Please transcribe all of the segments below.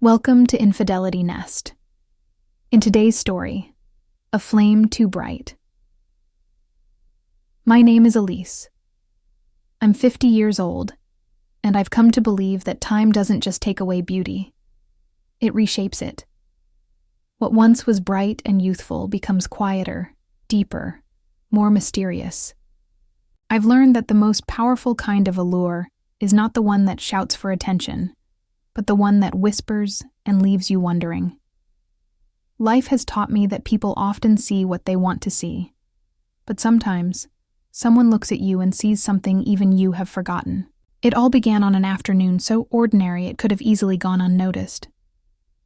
Welcome to Infidelity Nest. In today's story, A Flame Too Bright. My name is Elise. I'm 50 years old, and I've come to believe that time doesn't just take away beauty. It reshapes it. What once was bright and youthful becomes quieter, deeper, more mysterious. I've learned that the most powerful kind of allure is not the one that shouts for attention, but the one that whispers and leaves you wondering. Life has taught me that people often see what they want to see, but sometimes someone looks at you and sees something even you have forgotten. It all began on an afternoon so ordinary it could have easily gone unnoticed.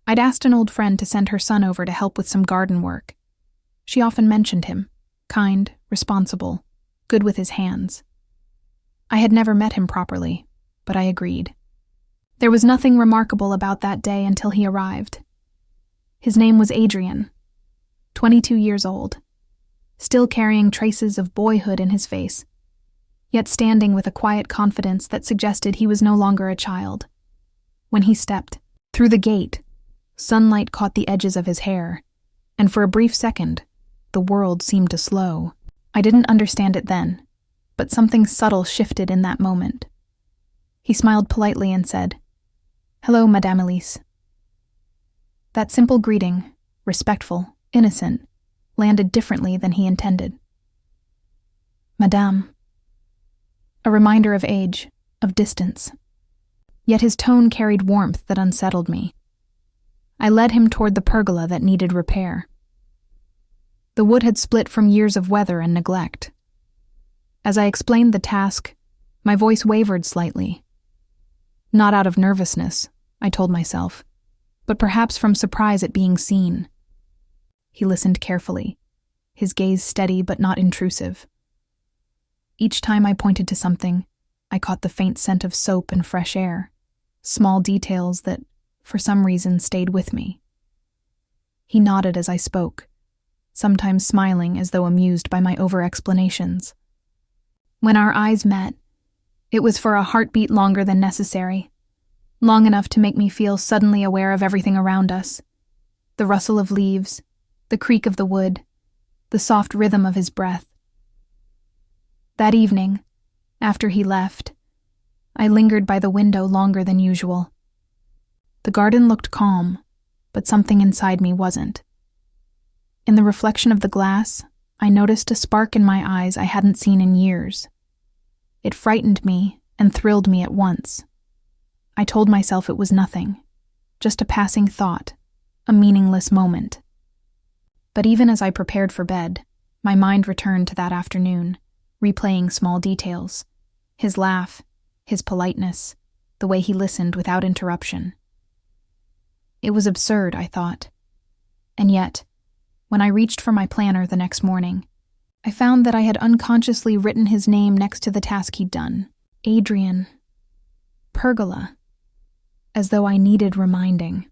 I'd asked an old friend to send her son over to help with some garden work. She often mentioned him, kind, responsible, good with his hands. I had never met him properly, but I agreed. There was nothing remarkable about that day until he arrived. His name was Adrian, 22 years old, still carrying traces of boyhood in his face, yet standing with a quiet confidence that suggested he was no longer a child. When he stepped through the gate, sunlight caught the edges of his hair, and for a brief second, the world seemed to slow. I didn't understand it then, but something subtle shifted in that moment. He smiled politely and said, "Hello, Madame Elise." That simple greeting, respectful, innocent, landed differently than he intended. Madame. A reminder of age, of distance. Yet his tone carried warmth that unsettled me. I led him toward the pergola that needed repair. The wood had split from years of weather and neglect. As I explained the task, my voice wavered slightly. Not out of nervousness, I told myself, but perhaps from surprise at being seen. He listened carefully, his gaze steady but not intrusive. Each time I pointed to something, I caught the faint scent of soap and fresh air, small details that, for some reason, stayed with me. He nodded as I spoke, sometimes smiling as though amused by my over-explanations. When our eyes met, it was for a heartbeat longer than necessary, long enough to make me feel suddenly aware of everything around us. The rustle of leaves, the creak of the wood, the soft rhythm of his breath. That evening, after he left, I lingered by the window longer than usual. The garden looked calm, but something inside me wasn't. In the reflection of the glass, I noticed a spark in my eyes I hadn't seen in years. It frightened me and thrilled me at once. I told myself it was nothing, just a passing thought, a meaningless moment. But even as I prepared for bed, my mind returned to that afternoon, replaying small details. His laugh, his politeness, the way he listened without interruption. It was absurd, I thought. And yet, when I reached for my planner the next morning, I found that I had unconsciously written his name next to the task he'd done. Adrian. Pergola. As though I needed reminding.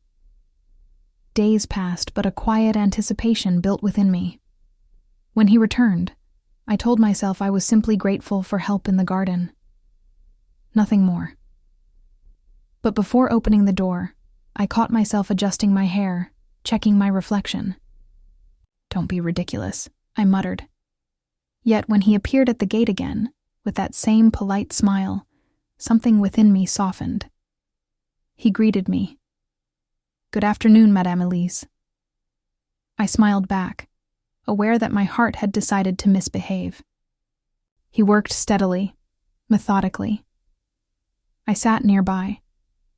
Days passed, but a quiet anticipation built within me. When he returned, I told myself I was simply grateful for help in the garden. Nothing more. But before opening the door, I caught myself adjusting my hair, checking my reflection. "Don't be ridiculous," I muttered. Yet when he appeared at the gate again, with that same polite smile, something within me softened. He greeted me. "Good afternoon, Madame Elise." I smiled back, aware that my heart had decided to misbehave. He worked steadily, methodically. I sat nearby,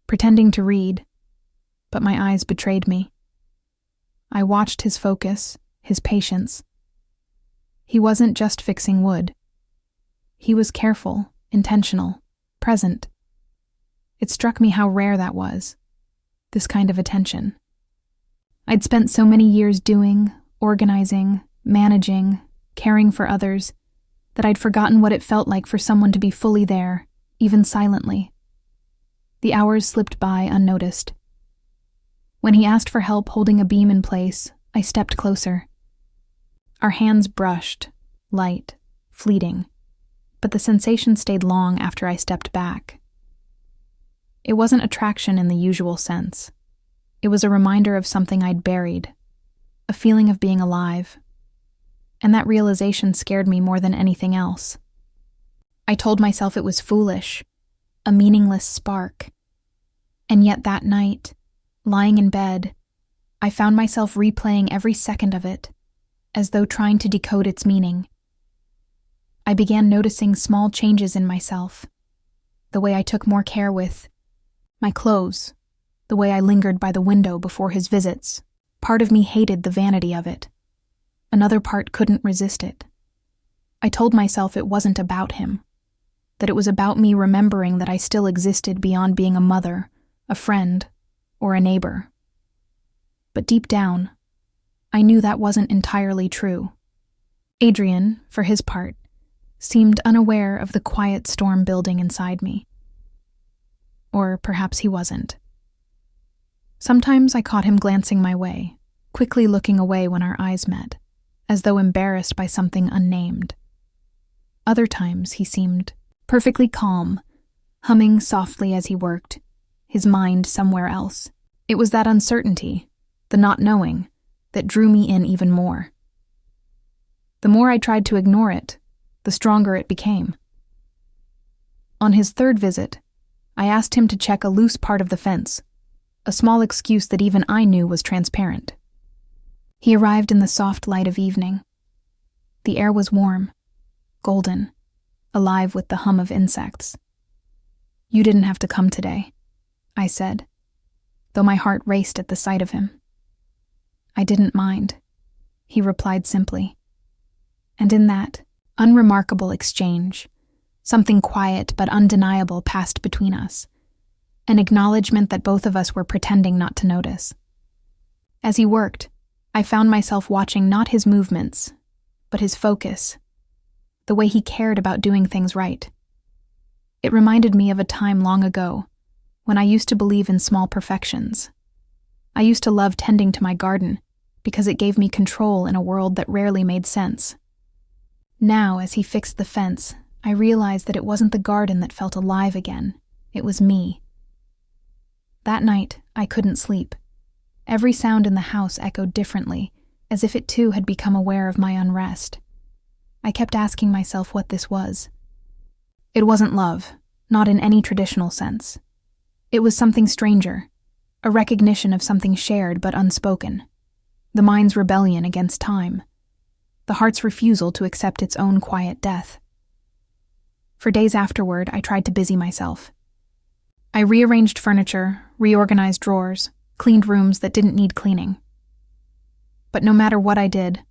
pretending to read, but my eyes betrayed me. I watched his focus, his patience. He wasn't just fixing wood. He was careful, intentional, present. It struck me how rare that was, this kind of attention. I'd spent so many years doing, organizing, managing, caring for others, that I'd forgotten what it felt like for someone to be fully there, even silently. The hours slipped by unnoticed. When he asked for help holding a beam in place, I stepped closer. Our hands brushed, light, fleeting, but the sensation stayed long after I stepped back. It wasn't attraction in the usual sense. It was a reminder of something I'd buried, a feeling of being alive. And that realization scared me more than anything else. I told myself it was foolish, a meaningless spark. And yet that night, lying in bed, I found myself replaying every second of it, as though trying to decode its meaning. I began noticing small changes in myself, the way I took more care with my clothes, the way I lingered by the window before his visits. Part of me hated the vanity of it. Another part couldn't resist it. I told myself it wasn't about him, that it was about me remembering that I still existed beyond being a mother, a friend, or a neighbor. But deep down, I knew that wasn't entirely true. Adrian, for his part, seemed unaware of the quiet storm building inside me. Or perhaps he wasn't. Sometimes I caught him glancing my way, quickly looking away when our eyes met, as though embarrassed by something unnamed. Other times he seemed perfectly calm, humming softly as he worked, his mind somewhere else. It was that uncertainty, the not knowing, that drew me in even more. The more I tried to ignore it, the stronger it became. On his third visit, I asked him to check a loose part of the fence, a small excuse that even I knew was transparent. He arrived in the soft light of evening. The air was warm, golden, alive with the hum of insects. "You didn't have to come today," I said, though my heart raced at the sight of him. "I didn't mind," he replied simply. And in that unremarkable exchange, something quiet but undeniable passed between us, an acknowledgement that both of us were pretending not to notice. As he worked, I found myself watching not his movements, but his focus, the way he cared about doing things right. It reminded me of a time long ago, when I used to believe in small perfections. I used to love tending to my garden, because it gave me control in a world that rarely made sense. Now, as he fixed the fence, I realized that it wasn't the garden that felt alive again, it was me. That night, I couldn't sleep. Every sound in the house echoed differently, as if it too had become aware of my unrest. I kept asking myself what this was. It wasn't love, not in any traditional sense. It was something stranger, a recognition of something shared but unspoken. The mind's rebellion against time. The heart's refusal to accept its own quiet death. For days afterward, I tried to busy myself. I rearranged furniture, reorganized drawers, cleaned rooms that didn't need cleaning. But no matter what I did,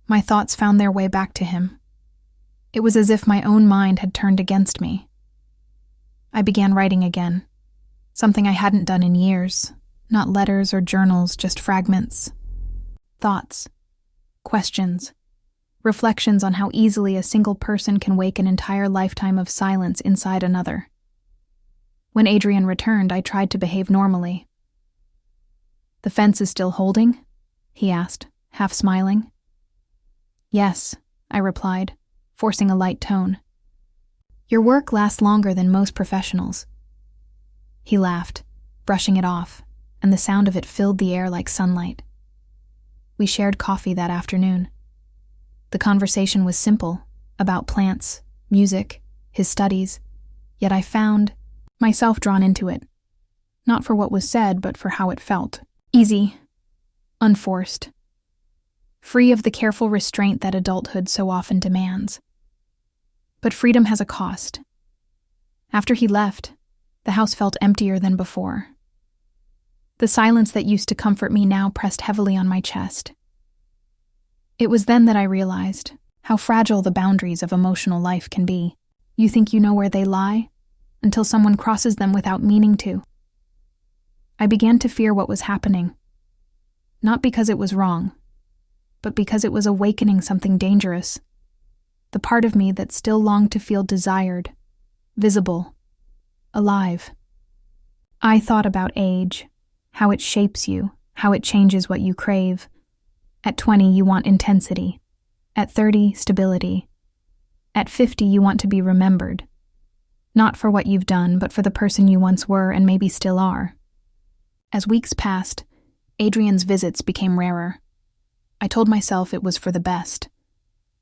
my thoughts found their way back to him. It was as if my own mind had turned against me. I began writing again, something I hadn't done in years, not letters or journals, just fragments. Thoughts, questions, reflections on how easily a single person can wake an entire lifetime of silence inside another. When Adrian returned, I tried to behave normally. "The fence is still holding?" he asked, half smiling. "Yes," I replied, forcing a light tone. "Your work lasts longer than most professionals." He laughed, brushing it off, and the sound of it filled the air like sunlight. We shared coffee that afternoon. The conversation was simple, about plants, music, his studies, yet I found myself drawn into it, not for what was said, but for how it felt. Easy, unforced, free of the careful restraint that adulthood so often demands. But freedom has a cost. After he left, the house felt emptier than before. The silence that used to comfort me now pressed heavily on my chest. It was then that I realized how fragile the boundaries of emotional life can be. You think you know where they lie, until someone crosses them without meaning to. I began to fear what was happening, not because it was wrong, but because it was awakening something dangerous, the part of me that still longed to feel desired, visible, alive. I thought about age, how it shapes you, how it changes what you crave. At 20, you want intensity. At 30, stability. At 50, you want to be remembered. Not for what you've done, but for the person you once were and maybe still are. As weeks passed, Adrian's visits became rarer. I told myself it was for the best.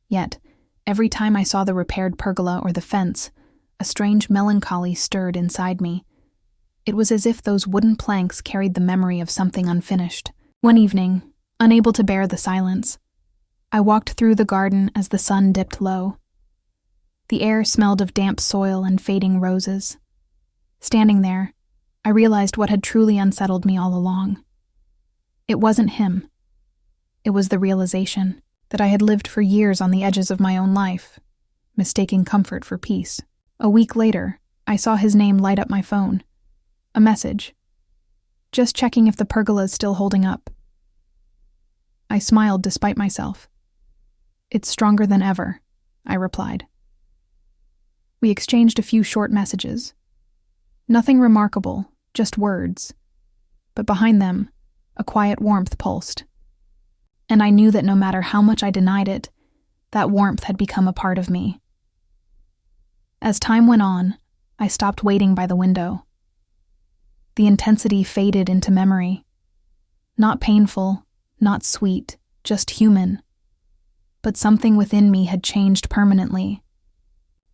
Yet, every time I saw the repaired pergola or the fence, a strange melancholy stirred inside me. It was as if those wooden planks carried the memory of something unfinished. One evening, unable to bear the silence, I walked through the garden as the sun dipped low. The air smelled of damp soil and fading roses. Standing there, I realized what had truly unsettled me all along. It wasn't him. It was the realization that I had lived for years on the edges of my own life, mistaking comfort for peace. A week later, I saw his name light up my phone. A message. Just checking if the pergola's still holding up. I smiled despite myself. "It's stronger than ever," I replied. We exchanged a few short messages. Nothing remarkable, just words. But behind them, a quiet warmth pulsed. And I knew that no matter how much I denied it, that warmth had become a part of me. As time went on, I stopped waiting by the window. The intensity faded into memory. Not painful, not sweet, just human. But something within me had changed permanently.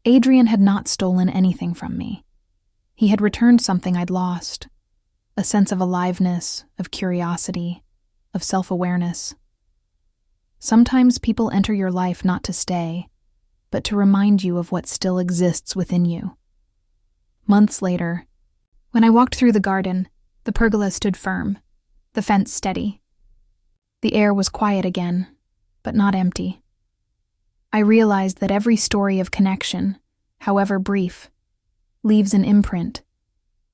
Adrian had not stolen anything from me. He had returned something I'd lost. A sense of aliveness, of curiosity, of self-awareness. Sometimes people enter your life not to stay, but to remind you of what still exists within you. Months later, when I walked through the garden, the pergola stood firm, the fence steady. The air was quiet again, but not empty. I realized that every story of connection, however brief, leaves an imprint,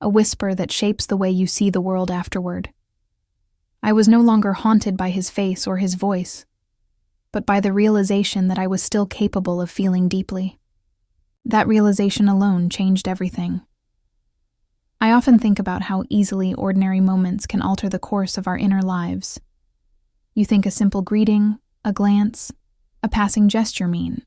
a whisper that shapes the way you see the world afterward. I was no longer haunted by his face or his voice, but by the realization that I was still capable of feeling deeply. That realization alone changed everything. I often think about how easily ordinary moments can alter the course of our inner lives. You think a simple greeting, a glance, a passing gesture mean,